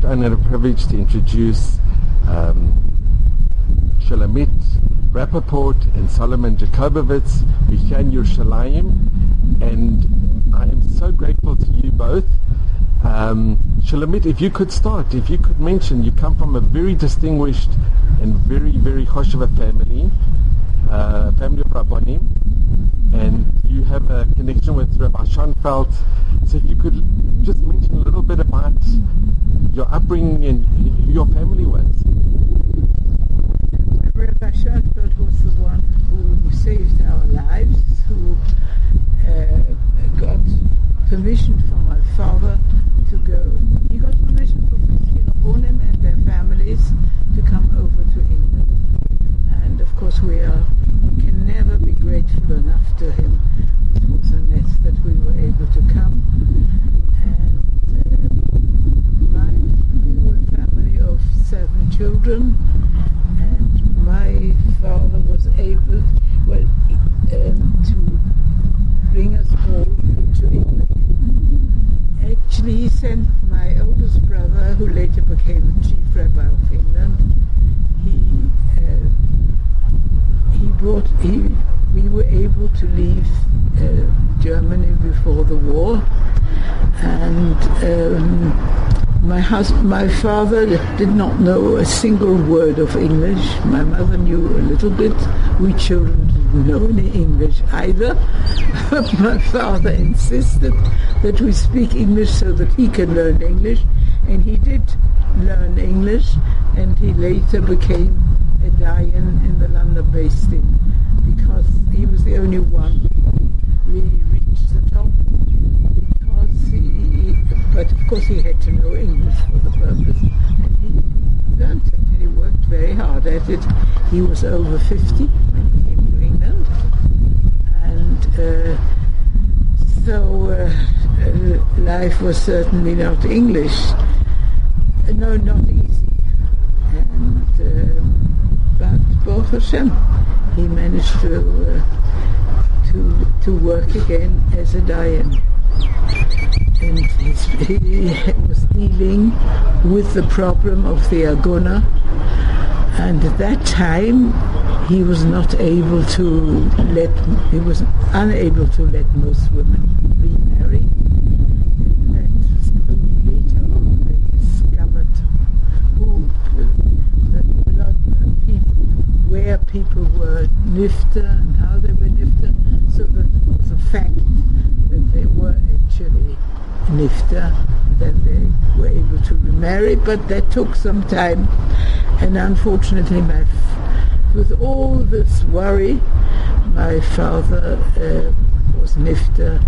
great honor and privilege to introduce Shulamit Rappaport and Solomon Jacobovitz, who are here in Yerushalayim, and I am so grateful to you both. Shulamit, if you could start, if you could mention, you come from a very distinguished and very, very choshev family of Rabbanim, and you have a connection with Rabbi Schonfeld. So if you could just mention a little bit about your upbringing and who your family was. Rabbi Schonfeld was the one who saved our lives, who got permission from my father to go. He got permission from Rabbanim and their families to come over to England. And of course we can never be grateful enough to him. It was a mess that we were able to come. And we were a family of 7 children, and my father was able to bring us all to England. Actually, he sent my oldest brother, who later became the chief rabbi of England. We were able to leave Germany before the war, and my father did not know a single word of English. My mother knew a little bit. We children didn't know any English either. But my father insisted that we speak English so that he can learn English, and he did learn English, and he later became a dayan in the London Beis Din, because he was the only one who really reached the top, but of course he had to know English for the purpose, and he learned it, and he worked very hard at it. He was over 50 when he came to England, and so life was certainly not English, not easy, and but Baruch Hashem, he managed to work again as a dayan. And he was dealing with the problem of the agona, and at that time he was unable to let most women remarry. And only later on they discovered where people were nifter and how they were nifter, so that it was a fact that they were actually nifter, then they were able to remarry, but that took some time, and unfortunately with all this worry, my father was nifter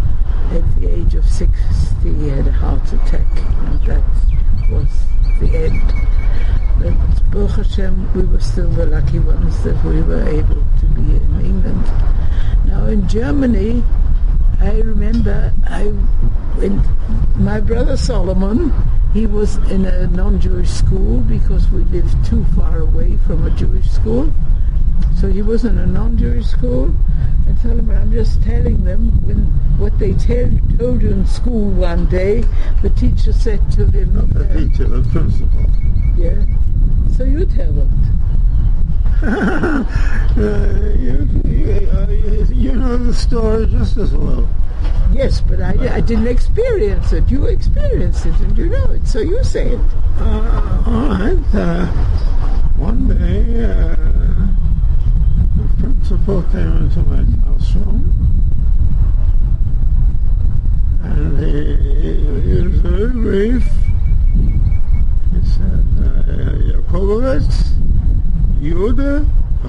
at the age of 60. He had a heart attack, and that was the end. But Baruch Hashem, we were still the lucky ones that we were able to be in England. Now in Germany, I remember when my brother Solomon, he was in a non-Jewish school because we lived too far away from a Jewish school. So he was in a non-Jewish school, and Solomon, I'm just telling them what they told you in school one day. The teacher said to him... Not the teacher, the principal. Yeah. So you tell them. You know the story just as well. Yes, but I didn't experience it. You experienced it and you know it, so you say it. All right. One day, the principal came into my classroom, and he was very brief. He said, Jacobovitz, Jude,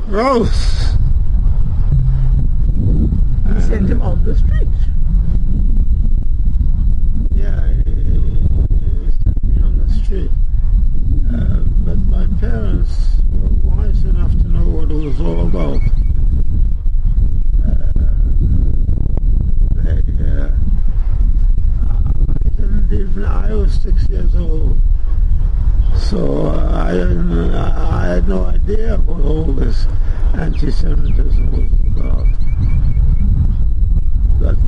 raus. He sent him on the street. Yeah, he sent me on the street. But my parents were wise enough to know what it was all about. I was 6 years old, so I had no idea what all this anti-Semitism was about. But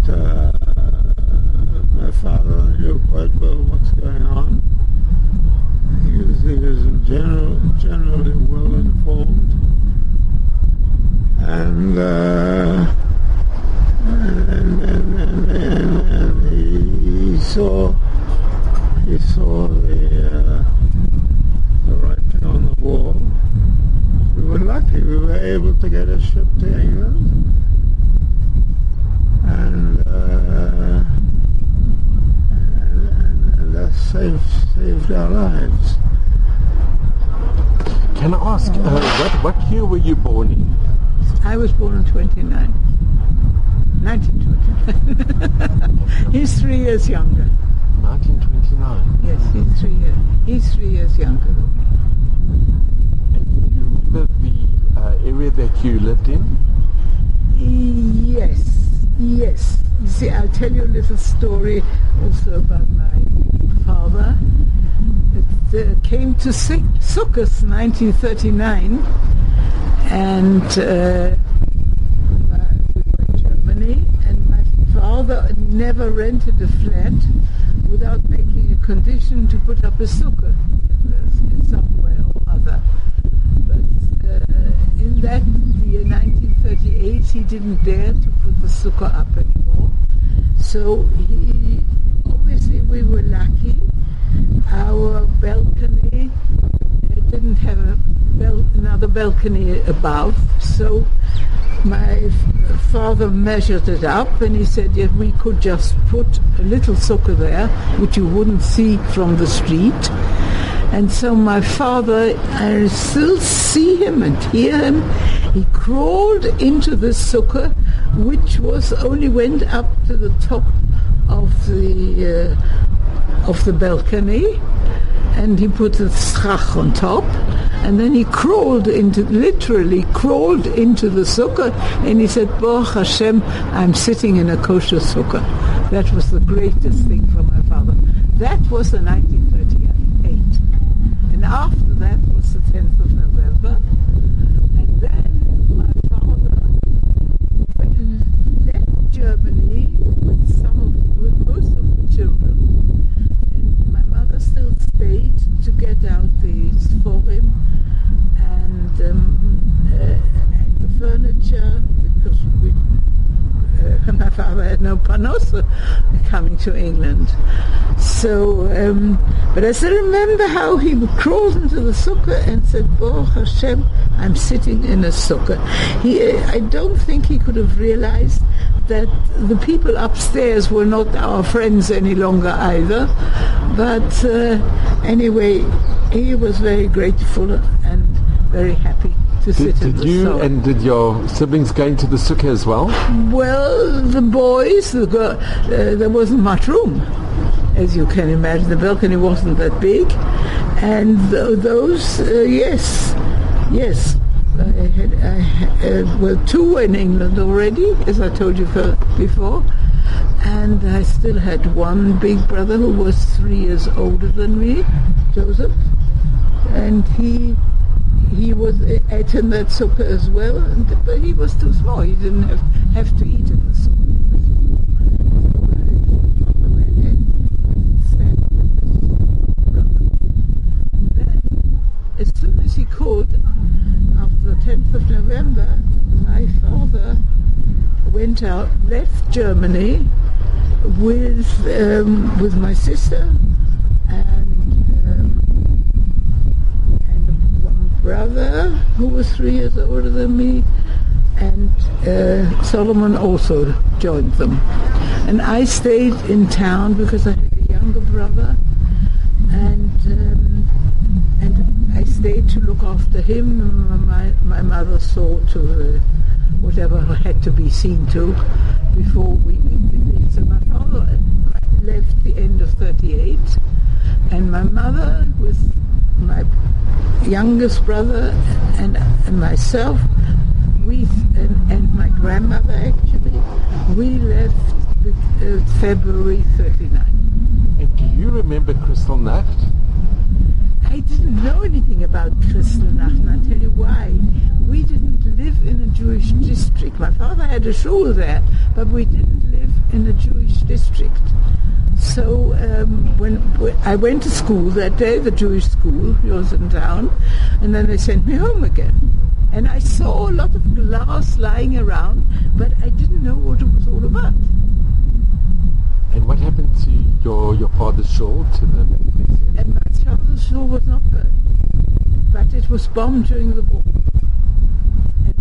my father knew quite well what's going on, generally well informed, and he saw the writing on the wall. We were lucky; we were able to get a ship to England, and that saved our lives. Can I ask, what year were you born in? I was born in 1929. He's 3 years younger. 1929. Yes, he's 3 years younger than me. And do you remember the area that you lived in? Yes. You see, I'll tell you a little story also about my father. It came to Sukkot 1939, and we were in Germany, and my father never rented a flat without making a condition to put up a sukkah in somewhere or other. But in that year, 1938, he didn't dare to put the sukkah up anymore. So obviously we were lucky. Our balcony didn't have another balcony above, so my father measured it up, and he said, yes, we could just put a little sukkah there, which you wouldn't see from the street. And so my father, I still see him and hear him, he crawled into the sukkah, which only went up to the top of the balcony, and he put the schach on top, and then he literally crawled into the sukkah, and he said, Baruch Hashem, I'm sitting in a kosher sukkah. That was the greatest thing for my father. That was the 1938. And after that was the 10th of November, and then my father left Germany with most of the children. Still stayed to get out the sforim and the furniture, because my father had no panosa coming to England. So, but I still remember how he crawled into the sukkah and said, Baruch Hashem, I'm sitting in a sukkah. I don't think he could have realized that the people upstairs were not our friends any longer either. But anyway, he was very grateful and very happy to sit in the sukkah. And did your siblings go into the sukkah as well? Well, the boys, there wasn't much room. As you can imagine, the balcony wasn't that big. And those, yes. I had 2 in England already, as I told you before. And I still had one big brother who was 3 years older than me, Joseph, and he was ate in that sukkah as well, but he was too small. He didn't have to eat in the sukkah. And then, as soon as he could, after the 10th of November, my father went out, left Germany with my sister and one brother who was 3 years older than me, and Solomon also joined them. And I stayed in town because I had a younger brother, and I stayed to look after him. My mother saw to whatever had to be seen to before we leave. So my father left the end of 38, and my mother with my youngest brother and myself, and my grandmother actually, we left February 39. And do you remember Kristallnacht? I didn't know anything about Kristallnacht, and I'll tell you why. We didn't live in a Jewish district. My father had a shul there, but we didn't live in a Jewish district. So when I went to school that day, the Jewish school was in town, and then they sent me home again. And I saw a lot of glass lying around, but I didn't know what it was all about. And what happened to your father's shawl, to the necklace? And my father's shawl was not burned, but it was bombed during the war.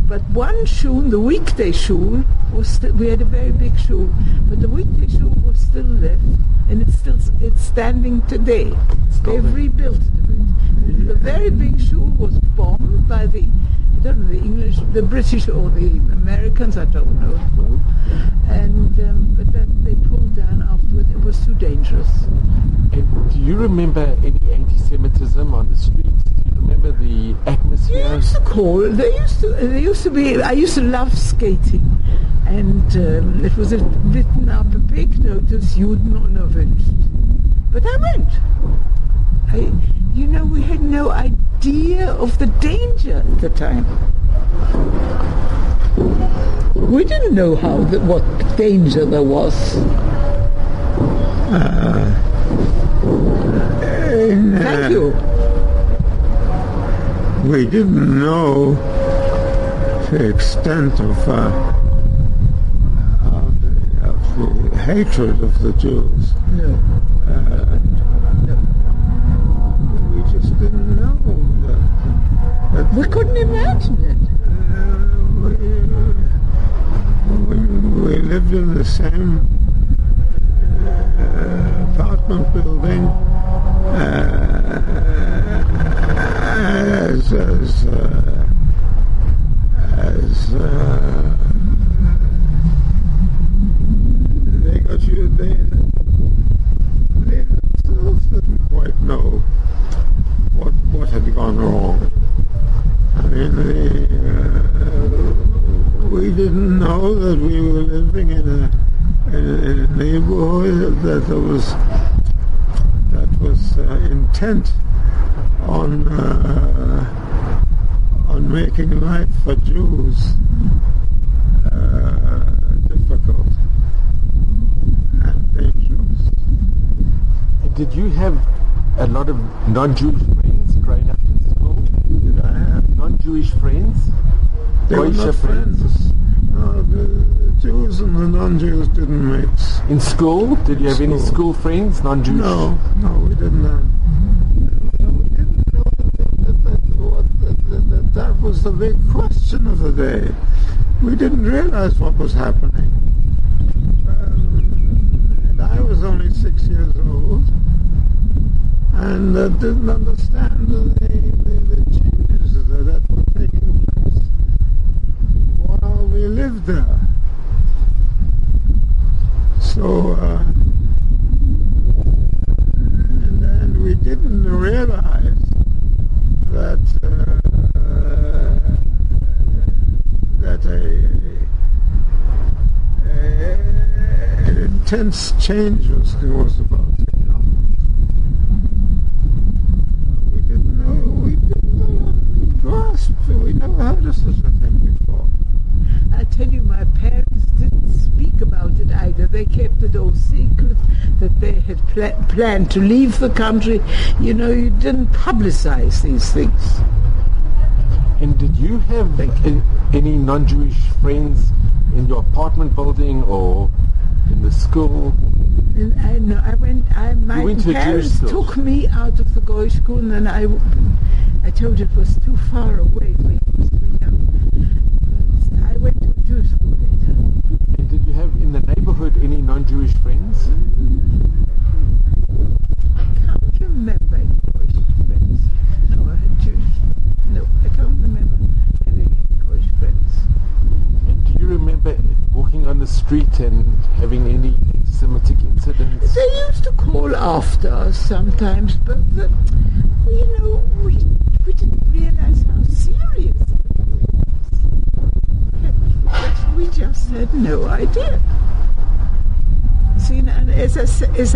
But one shul, the weekday shul, was still, we had a very big shul, but the weekday shul was still left, and it's standing today. They've rebuilt it. The very big shul was bombed by the English, the British or the Americans, I don't know who, and but then they pulled down afterwards. It was too dangerous. And do you remember any anti-Semitism on the streets? Do you remember the atmosphere? They used to be. I used to love skating, and it was written up a big notice: "Juden unerwünscht." But I went. We had no idea of the danger at the time. We didn't know what danger there was. Thank you. We didn't know the extent of the hatred of the Jews. No. We just didn't know that We couldn't imagine it. We lived in the same apartment building as they got you. They themselves didn't quite know what had gone wrong. I mean, we didn't know that we were living in a neighborhood that was intent on making life for Jews difficult and dangerous. And did you have a lot of non-Jewish friends growing up in school? Did I have non-Jewish friends? They were not friends. No, the Jews and the non-Jews didn't mix. In school? Did you have any school friends, non-Jewish? No, we didn't have. We didn't know that was the big question of the day. We didn't realize what was happening. And I was only 6 years old and didn't understand the changes that were taking place while we lived there. So, and we didn't realize that an intense change was about to come. We didn't grasp. We never heard of such a thing before. I tell you, my parents didn't speak about it either. They kept it all secret, that they had planned to leave the country. You didn't publicize these things. And did you have any non-Jewish friends in your apartment building or in the school? My parents took me out of the Goy school, and then I told you it was too far away when I was too young. But I went to a Jewish school later. And did you have in the neighborhood any non-Jewish friends? I can't remember any Goyish friends. No, I had Jewish. No, I can't remember having any Goyish friends. And do you remember walking on the street and having any anti-Semitic incidents? They used to call after us sometimes, but we didn't realize how serious it was. We just had no idea. See, and as I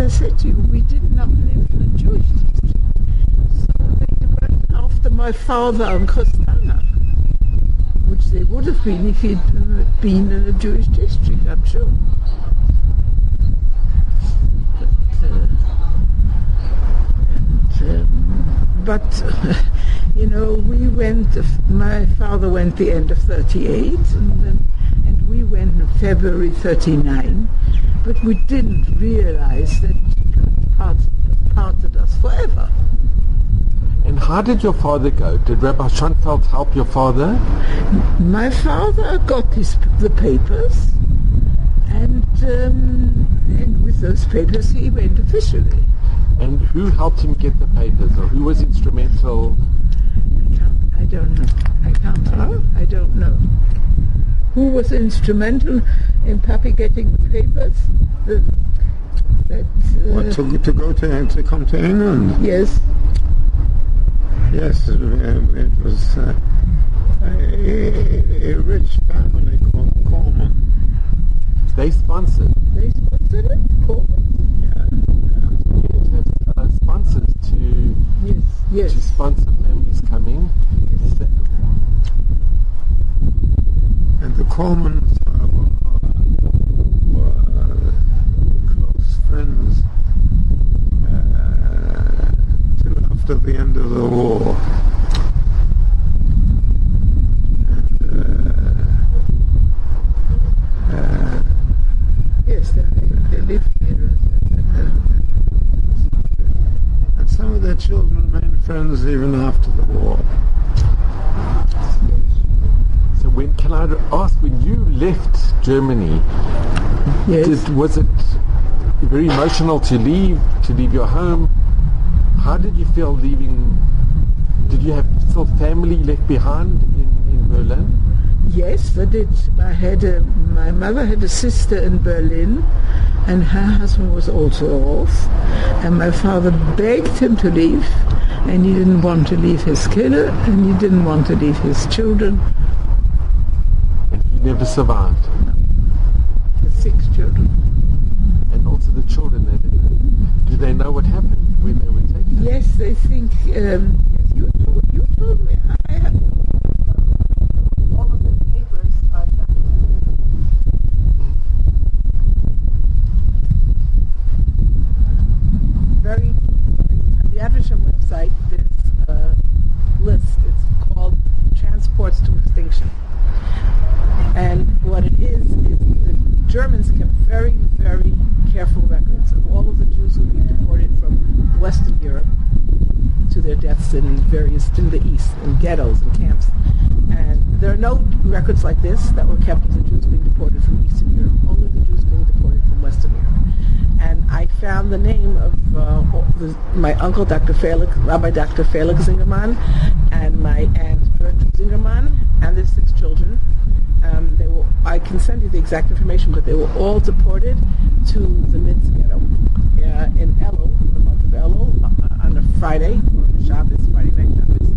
said to you, we did not live in a Jewish district. So they went after my father on Kristallnacht, which they would have been if he'd been in a Jewish district, I'm sure. but we went. My father went the end of 38, and we went in February 39. But we didn't realize that God parted us forever. And how did your father go? Did Rabbi Schonfeld help your father? My father got the papers, and with those papers he went officially. And who helped him get the papers, or who was instrumental? I don't know. I don't know. Who was instrumental in Papi getting the papers? To go to come to England? Yes. Yes, it was a rich family called Coleman. They sponsored. They sponsored it? Coleman? You have sponsors to sponsor families coming. Yes. And the Colemans were close friends till after the end of the war. Yes, they lived there. And some of their children remained friends even after the war. So can I ask, when you left Germany, Yes. was it very emotional to leave your home? How did you feel leaving? Did you have still family left behind in Berlin? Yes, I did. My mother had a sister in Berlin, and her husband was also off. And my father begged him to leave, and he didn't want to leave his kid, and he didn't want to leave his children. And he never survived. The 6 children. And also the children, do they know what happened when they were taken? Yes, they think. You told me. I have all of the papers are the Avisham website. There's a list. It's called Transports to Extinction. And what it is the Germans kept very, very careful records of all of the Jews who were deported from Western Europe to their deaths in the East, in ghettos and camps. And there are no records like this that were kept of the Jews being deported from Eastern Europe, only the Jews being deported from Western Europe. And I found the name of my uncle, Rabbi Dr. Felix Zingerman, and my aunt Gertrude Zingerman, and their 6 children. I can send you the exact information, but they were all deported to the Minsk ghetto in Elul, the month of Elul, on a Friday, or Shabbos, Friday night Shabbos.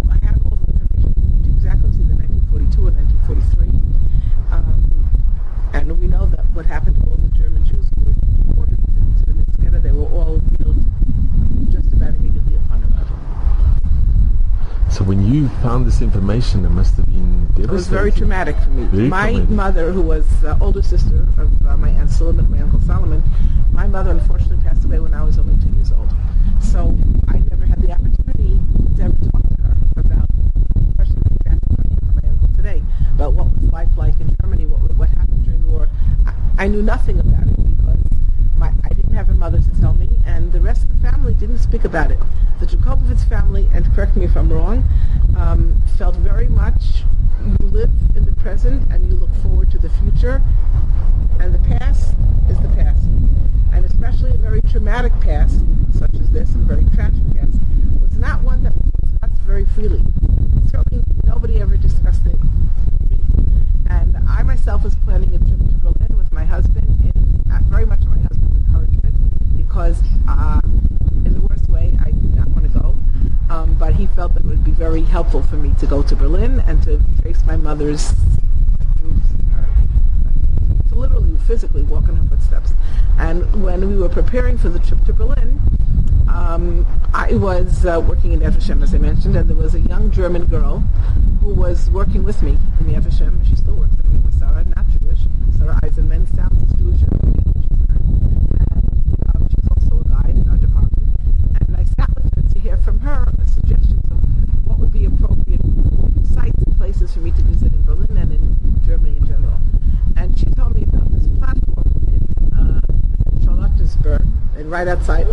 I have all the information to exactly, it was either 1942 or 1943. And we know that what happened to all the German Jews who were deported to the Minsk ghetto, they were all killed just about immediately upon arrival. So when you found this information, it must have been devastating. It was very traumatic for me. My mother, who was the older sister of my Aunt Shulamit, my Uncle Solomon, my mother unfortunately passed away when I was only 2 years old. So I never had the opportunity to ever talk to her about, especially my uncle today, about what was life like in Germany, what happened during the war. I knew nothing about it because I didn't have a mother to tell me, and the rest of the family didn't speak about it. The Jacobovitz family, and correct me if I'm wrong, felt very much you live in the present and you look forward to the future, and the past is the past. And especially a very traumatic past, such as this, and a very tragic past, was not one that was discussed very freely. Certainly nobody ever discussed it. And I myself was planning a trip to Berlin with my husband, very much my husband's encouragement, because in the worst way, I did not want to go. But he felt that it would be very helpful for me to go to Berlin and to trace my mother's to literally, physically walk in her footsteps. And when we were preparing for the trip to Berlin, I was working in Evesham, as I mentioned, and there was a young German girl who was working with me in the Evesham. She still works with me, with Sarah, not Jewish. Sarah Eisenman sounds Jewish. And she's also a guide in our department. right outside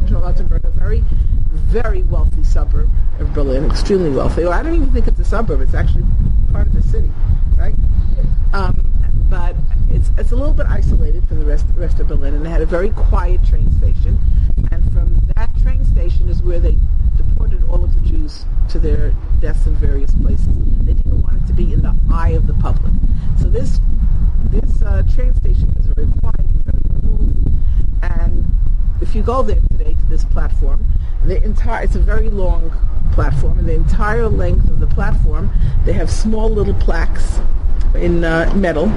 Charlottenburg, a very, very wealthy suburb of Berlin, extremely wealthy. Well, I don't even think it's a suburb. It's actually part of the city, right? But it's a little bit isolated from the rest of Berlin, and they had a very quiet train station. And from that train station is where they deported all of the Jews to their deaths in various places. They didn't want it to be in the eye of the public. So this train station is very quiet and very cool. And if you go there today to this platform, it's a very long platform, and the entire length of the platform, they have small little plaques in metal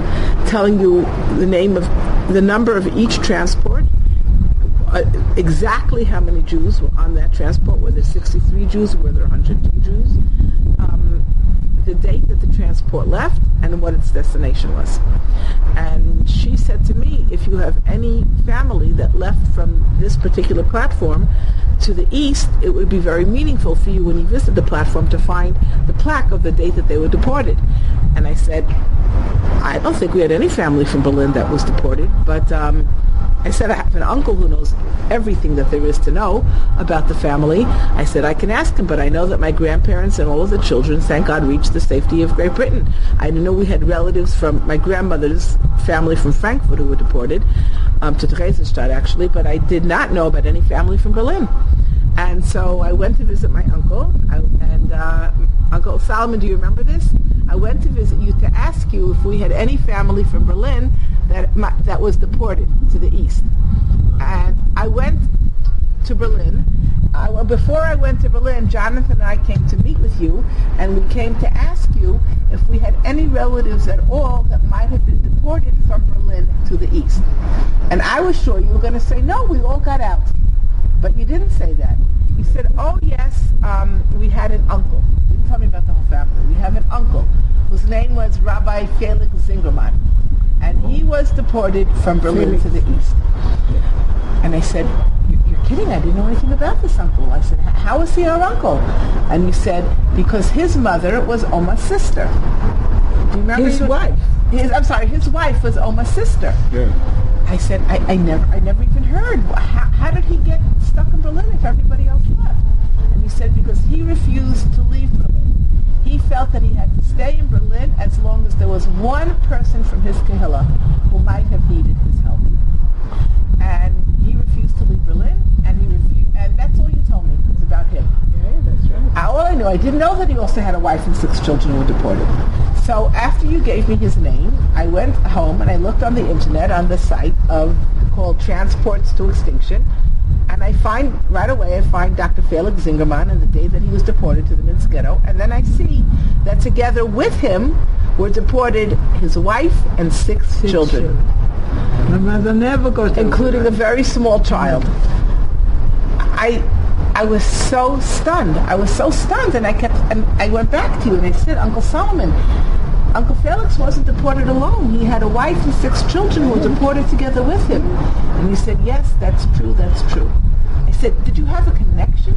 telling you the number of each transport, exactly how many Jews were on that transport, were there 63 Jews or were there 102 Jews, the date that the transport left, and what its destination was. And she said to me, if you have any family that left from this particular platform to the east, it would be very meaningful for you when you visit the platform to find the plaque of the date that they were deported. And I said, I don't think we had any family from Berlin that was deported, but I said, I have an uncle who knows everything that there is to know about the family. I said, I can ask him, but I know that my grandparents and all of the children, thank God, reached the safety of Great Britain. I didn't know we had relatives from my grandmother's family from Frankfurt who were deported, to Theresienstadt actually, but I did not know about any family from Berlin. And so I went to visit my uncle, Uncle Solomon, do you remember this? I went to visit you to ask you if we had any family from Berlin that was deported to the east. And I went to Berlin. Before I went to Berlin, Jonathan and I came to meet with you, and we came to ask you if we had any relatives at all that might have been deported from Berlin to the east. And I was sure you were going to say, no, we all got out. But you didn't say that. You said, oh yes, we had an uncle. You didn't tell me about the whole family. We have an uncle whose name was Rabbi Felix Zingerman. And he was deported from Berlin to the east. And I said, you're kidding, I didn't know anything about this uncle. I said, how is he our uncle? And you said, because his mother was Oma's sister. Do you remember? His wife? His wife was Oma's sister. Yeah. I said, I never even heard. How did he get stuck in Berlin if everybody else left? And he said, because he refused to leave Berlin. He felt that he had to stay in Berlin as long as there was one person from his Kehillah who might have needed his help. And he refused to leave Berlin, and that's all you told me. It was about him. Yeah, that's right. All I knew, I didn't know that he also had a wife and 6 children who were deported. So after you gave me his name, I went home and I looked on the internet on the site called Transports to Extinction, and I find Dr. Felix Zingerman and the day that he was deported to the Minsk ghetto, and then I see that together with him were deported his wife and 6 children. My mother never got including a very small child. I was so stunned. And I went back to you and I said, Uncle Solomon, Uncle Felix wasn't deported alone. He had a wife and 6 children who were deported together with him. And he said, yes, that's true. I said, did you have a connection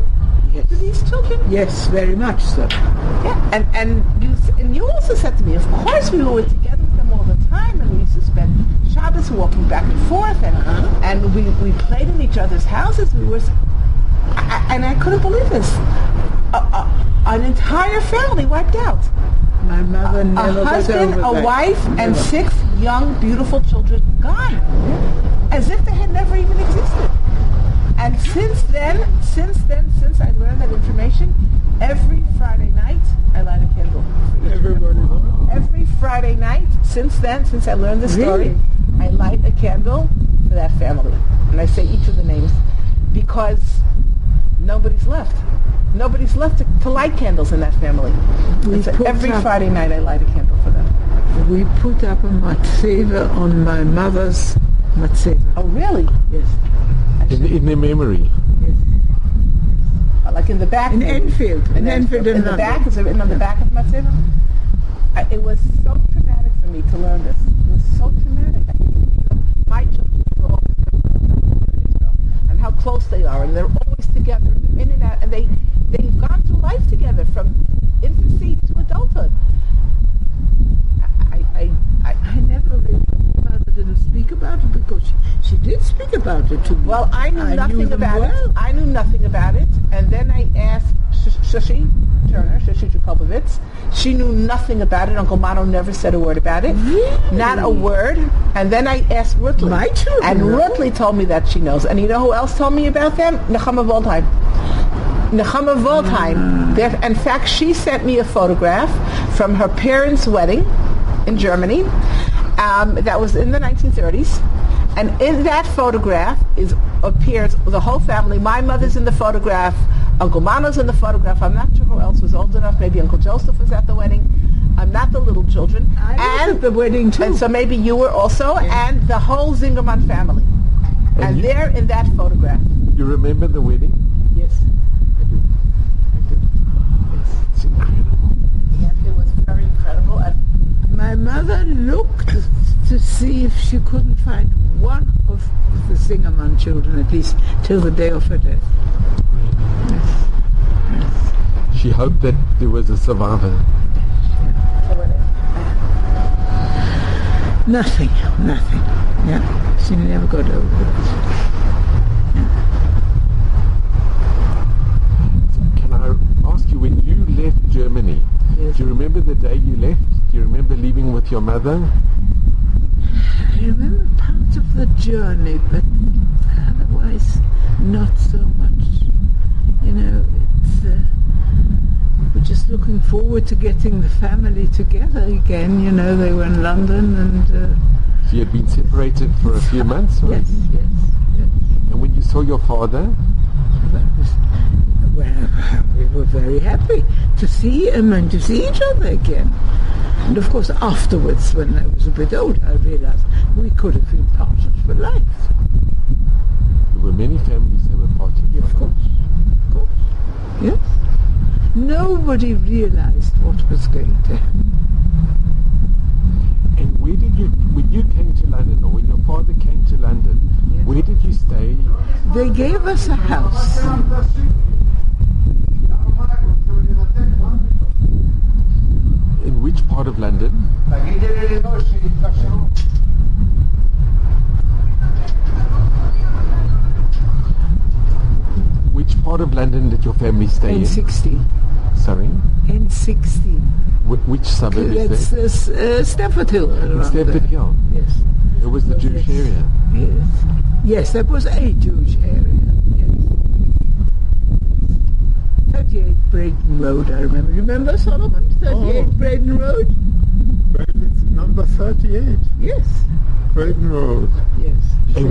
to these children? Yes, very much so. Yeah, and you also said to me, of course we were together with them all the time, and we used to spend Shabbos walking back and forth, and we played in each other's houses. And I couldn't believe this. An entire family wiped out. My mother never a husband, got over a that. wife, Never. and 6 young, beautiful children gone, as if they had never even existed. And since I learned that information, every Friday night I light a candle. Everybody knows. Every Friday night since I learned the story, Really? I light a candle for that family, and I say each of the names because nobody's left. Nobody's left to light candles in that family. And so every Friday night I light a candle for them. We put up a matzeva on my mother's matzeva. Oh, really? Yes. In the memory. Yes. Like in the back? In Enfield. In Enfield in the back? Is it written on the back of the matzeva? It was so traumatic for me to learn this. It was so traumatic. I think of my children were all in Israel, and how close they are, and they're always together, and they're in and out, and they've gone through life together from infancy to adulthood. I never really mother didn't speak about it, because she did speak about it to me. Well, I knew nothing them about well. it. I knew nothing about it, and then I asked Shushi Jacobovitz. She knew nothing about it. Uncle Mano never said a word about it. Really? Not a word. And then I asked Rutley. My children And know. Rutley told me that she knows. And you know who else told me about them? Nechama Waldheim. Nechama Waldheim. In fact, she sent me a photograph from her parents' wedding in Germany. That was in the 1930s. And in that photograph appears the whole family. My mother's in the photograph. Uncle Mano's in the photograph. I'm not sure who else was old enough. Maybe Uncle Joseph was at the wedding. I'm not the little children. I was at the wedding too. And so maybe you were also, and the whole Zingerman family. And they're in that photograph. You remember the wedding? Yes, I do. Yes. It's incredible. Yeah, it was very incredible. And My mother looked to see if she couldn't find one of the Zingerman children, at least till the day of her death. She hoped that there was a survivor. Nothing. Yeah, she never got over it. Can I ask you, when you left Germany, Yes. do you remember the day you left? Do you remember leaving with your mother? I remember part of the journey, but otherwise not so much. You know, we're just looking forward to getting the family together again. You know, they were in London, and So you had been separated for a few months? Or? yes. And when you saw your father, That was, well, we were very happy to see him and to see each other again. And of course, afterwards, when I was a bit older, I realized we could have been parted for life. there were many families that were parted. Of course. Yes. Nobody realized what was going to happen. And where did you, when you came to London, or when your father came to London, Yes. where did you stay? They gave us a house. In which part of London? Which part of London did your family stay in? N16. Sorry? N16. Which suburb is That's that? Stafford Hill. around Stafford there. Hill. Yes. It was the Jewish Yes. area. Yes. Yes, that was a Jewish area. Yes. 38 Braden Road, I remember. Remember, Solomon? 38 Oh. Braden Road? It's number 38, Yes. Braden Road. Yes. And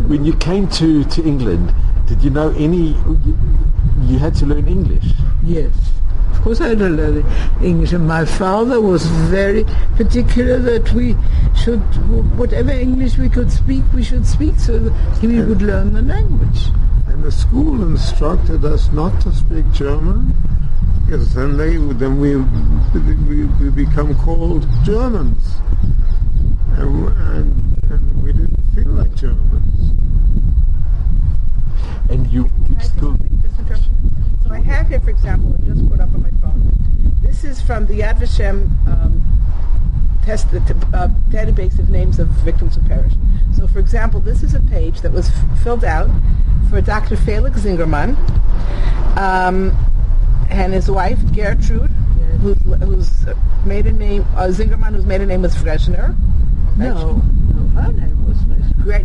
when you came to England, did you know you had to learn English? Yes. Of course I had to learn English, and my father was very particular that we should, whatever English we could speak, we should speak, so that we would learn the language. And the school instructed us not to speak German, because then we become called Germans, and we didn't feel like Germans. And you which school? So I have here, for example, I just put up on my phone. This is from the Yad Vashem database of names of victims who perished. So, for example, this is a page that was filled out for Dr. Felix Zingerman and his wife Gertrude, whose maiden name Zingerman, whose maiden name was Fresner. No, her name was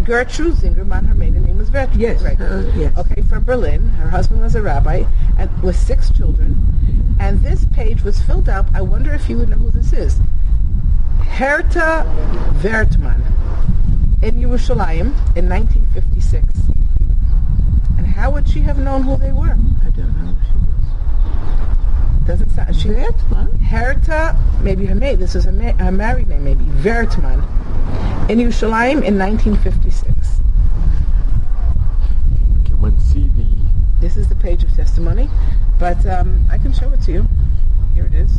Gertrude Zingerman, her maiden name was Gertrude. Yes, right. yes. Okay, from Berlin. Her husband was a rabbi, and with 6 children. And this page was filled out. I wonder if you would know who this is. Herta Wertmann in Yerushalayim in 1956. And how would she have known who they were? I don't know who she was. Doesn't sound. She Wertmann? Herta, maybe her maid. This is her married name, maybe Wertmann in Yerushalayim in 1956. Can one see the? This is the page of testimony, but I can show it to you. Here it is.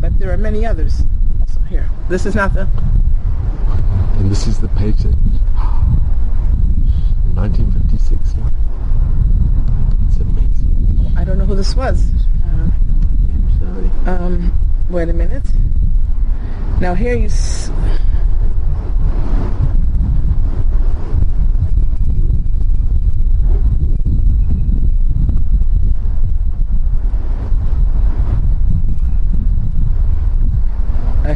But there are many others. Also here. This is not the. And this is the page that 1956. Yeah. It's amazing. I don't know who this was. I'm sorry. Wait a minute. Now here you.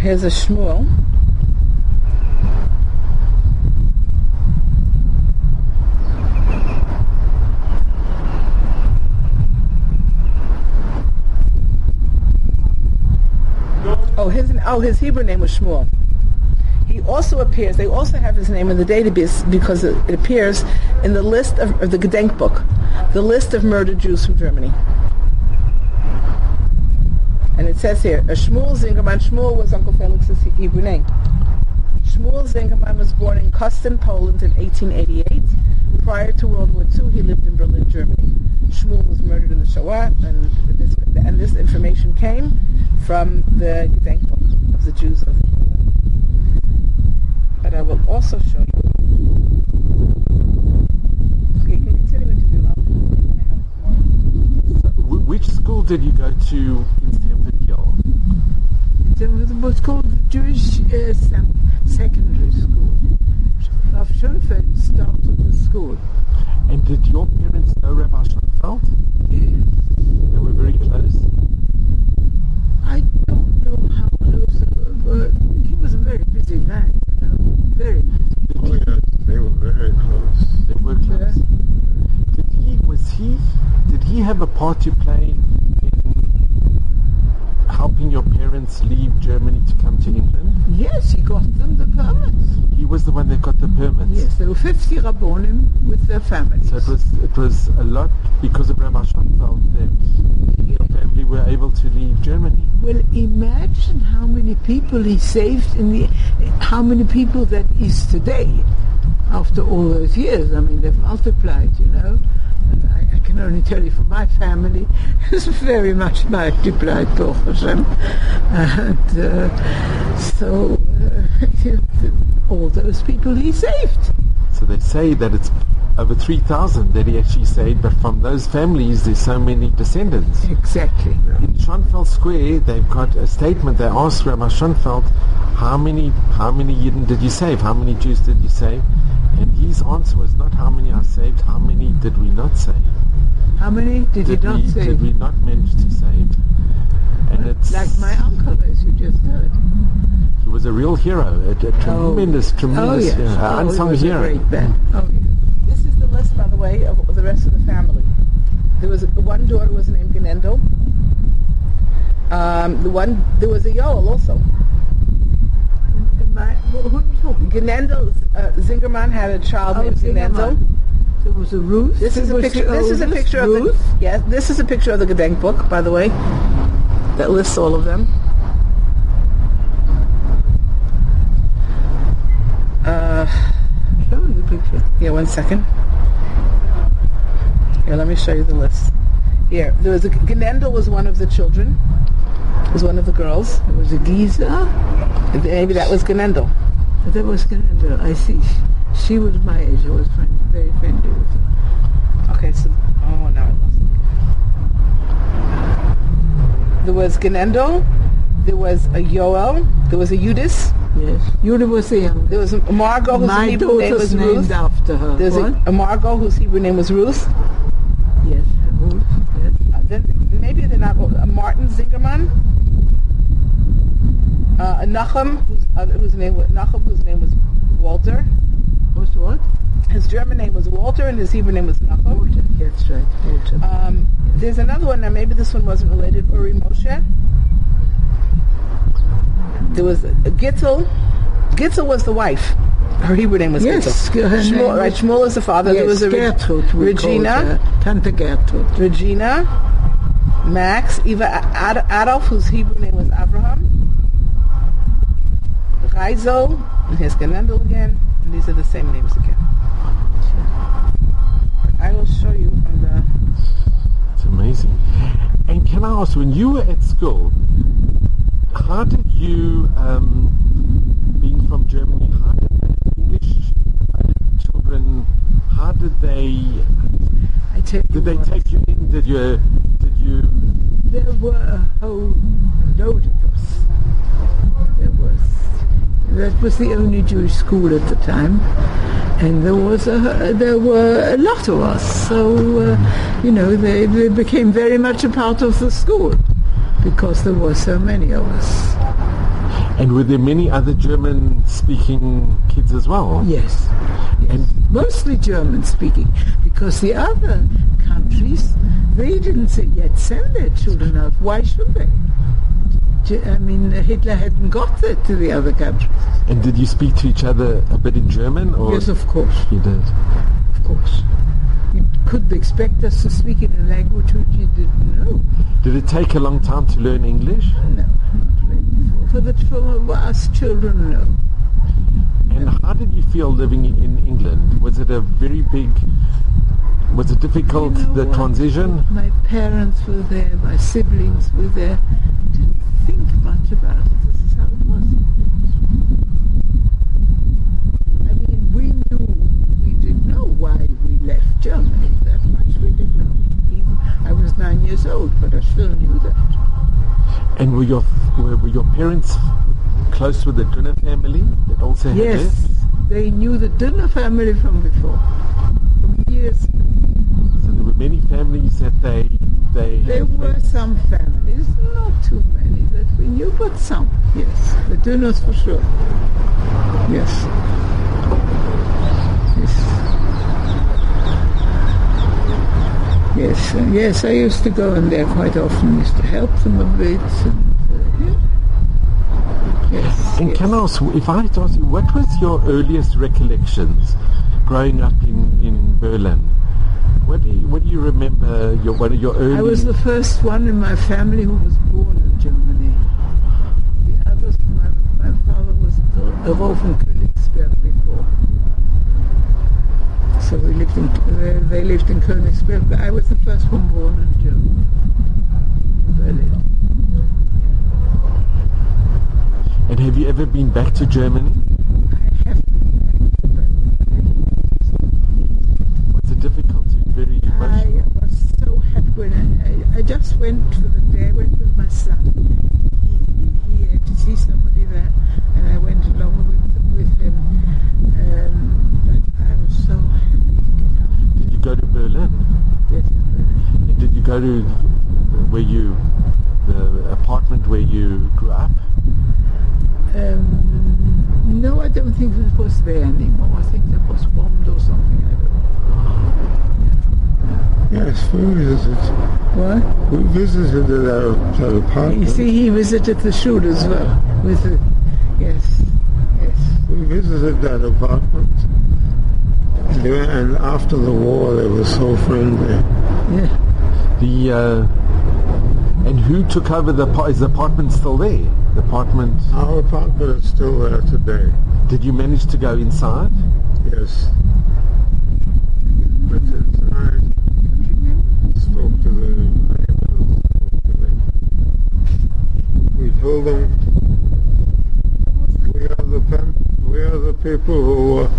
Here's a Shmuel. His Hebrew name was Shmuel. He also appears, they also have his name in the database because it appears in the list of the Gedenk book, the list of murdered Jews from Germany. And it says here, Shmuel Zingerman. Shmuel was Uncle Felix's Hebrew name. Shmuel Zingerman was born in Kosten, Poland in 1888. Prior to World War II, he lived in Berlin, Germany. Shmuel was murdered in the Shoah, and this information came from the Gedenk book of the Jews of the Shoah. But I will also show you. Okay, you can continue interview now. Which school did you go to in Stamford Hill? It was called the Jewish Secondary School. Rabbi Schonfeld started the school. And did your parents know Rabbi Schonfeld? Yes. They were very close? I don't know how close they were, but he was a very busy man, you know, very busy. Oh yes, they were very close. They were close. Did he have a part to play in helping your parents leave Germany to come to England? Yes, he got them the permits. He was the one that got the permits? Yes, there were 50 Rabbonim with their families. So it was a lot because of Rabbi Schonfeld that your family were able to leave Germany. Well, imagine how many people he saved how many people that is today after all those years. I mean, they've multiplied, you know. And I can only tell you for my family, it's very much multiplied, Baruch Hashem. And all those people he saved. So they say that it's over 3,000 that he actually saved, but from those families there's so many descendants. Exactly. In Schonfeld Square they've got a statement. They asked Rabbi Schonfeld, how many Yidden did you save? How many Jews did you save? And his answer was not how many I saved, how many did we not save? How many did you not save? Did we not manage to save? And it's like my uncle, as you just heard. He was a real hero, a tremendous hero, unsung hero. A great man. Oh, yeah. This is the list, by the way, of the rest of the family. There was one daughter was named Genendel. There was a Yoel also. Genendel Zingerman had a child named Genendel. There was a Ruth. This is a picture. This is a picture of Ruth. This is a picture of the Gedenk book, by the way, that lists all of them. Show me the picture. Yeah, 1 second. Here, let me show you the list. Here, there was Genendel was one of the children. Was one of the girls. There was a Giza. Maybe that was Genendel. That was Genendel. I see. She was my age. I was very friendly with her. Okay, so now I lost it. There was Genendel. There was a Yoel. There was a Eudice. Yes. Yudah was the youngest. There was a Margot, whose Hebrew name was named Ruth. After her. There's a Margot, whose Hebrew name was Ruth. Yes, Ruth. Yes. Then maybe they're not. Martin Zingerman. Nachum, whose name was Walter. Was what? His German name was Walter, and his Hebrew name was Nachum. Walter. That's right, Walter. There's another one. Now maybe this one wasn't related. Uri Moshe. There was Gittel. Gittel was the wife. Her Hebrew name was Gittel. Shmuel, right? Shmuel is the father. Yes, there was a Gertrude. Regina. Tante Gertrude. Regina. Max. Eva Adolf, whose Hebrew name was Abraham. Reizo. And here's Genendel again. And these are the same names again. I will show you on the... It's amazing. And can I ask, when you were at school, how did you, being from Germany, how did the English children, how did they, take you in? Did you? There were a whole load of us. That was the only Jewish school at the time, and there were a lot of us. So, they became very much a part of the school because there were so many of us. And were there many other German-speaking kids as well? Yes. And Mostly German-speaking, because the other countries, they didn't yet send their children out. Why should they? I mean, Hitler hadn't got that to the other countries. And did you speak to each other a bit in German? Or Yes, of course. You did. Of course. You couldn't expect us to speak in a language which you didn't know. Did it take a long time to learn English? No, not really. For us children, no. And how did you feel living in England? Was it difficult, You know the what? transition? My parents were there, my siblings were there. Didn't think much about it. This is how it was. I mean, we didn't know why we left Germany. That much we didn't know. I was 9 years old, but I still knew that. And were your parents close with the Dunner family that also had Yes, left? they knew the Dunner family from before, from years. So there were many families that they There had were met. some families, not too many that we knew, but some, yes. The Dunners for sure. Yes. Yes. Yes, I used to go in there quite often, used to help them a bit. And, yes. And yes. can I ask, if I had to ask you, what was your earliest recollections growing up in Berlin? What do you remember? One of your early? I was the first one in my family who was born in Germany. The others, my father was in Königsberg before. So they lived in Königsberg, but I was the first one born in Germany, in Berlin. And have you ever been back to Germany? I have been back, Was it difficult? Very but I emotional. was so happy when I just went for the day. I went with my son. He had to see somebody there, and I went along with him. But I was so happy to get out. Did you go to Berlin? Yes, in Berlin. And did you go to the apartment where you grew up? No, I don't think it was there anymore. I think it was bombed or something. I don't know. Yes, we visited. What? We visited that apartment. You see, he visited the shoot as well. Yes. We visited that apartment. And after the war, they were so friendly. Yeah. And who took over is the apartment still there? The apartment. Our apartment is still there today. Did you manage to go inside? Yes. But inside, spoke to the neighbors, we told them we are the people who were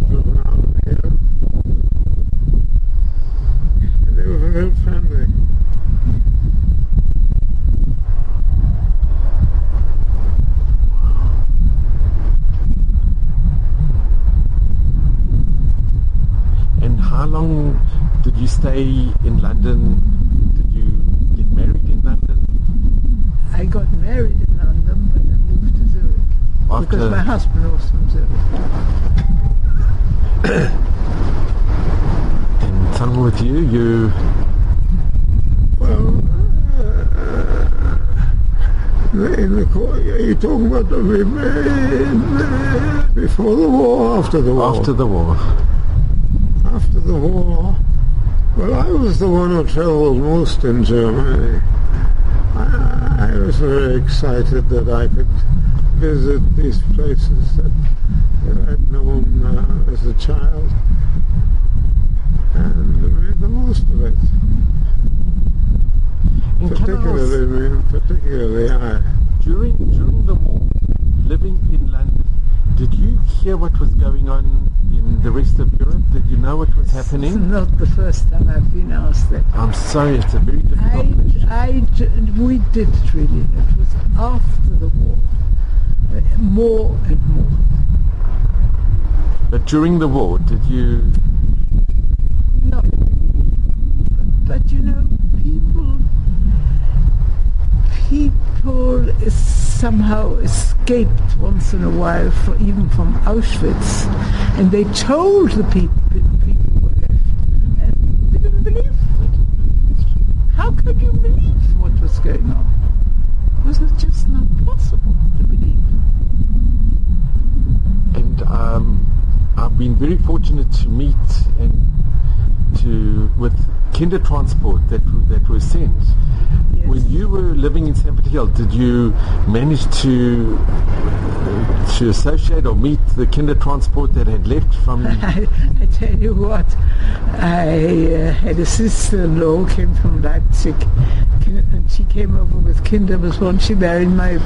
driven out of here. And they were very friendly. And how long did you stay in London? Did you get married in London? I got married in London, but I moved to Zurich. Because my husband was from Zurich. And tell me with you, Well, you're talking about before the war, after the war? after the war. After the war, well, I was the one who traveled most in Germany. I was very excited that I could visit these places that I'd known as a child and made the most of it. And can I ask, Particularly I. during the war, living in London, did you hear what was going on in the rest of Europe? Did you know what was It's happening? not the first time I've been asked that. I'm sorry, it's a very difficult question. We did really. It was after the war, more and more. But during the war, did you? Not really. But you know, people somehow escaped once in a while, even from Auschwitz, and they told the people who were left, and they didn't believe it. How could you believe what was going on? It was just not possible to believe. And I've been very fortunate to meet with Kindertransport that were sent. Yes. When you were living in Sanford Hill, did you manage to associate or meet the Kindertransport that had left from? I tell you what, I had a sister-in-law came from Leipzig, and she came over with Kinder. Was when she married my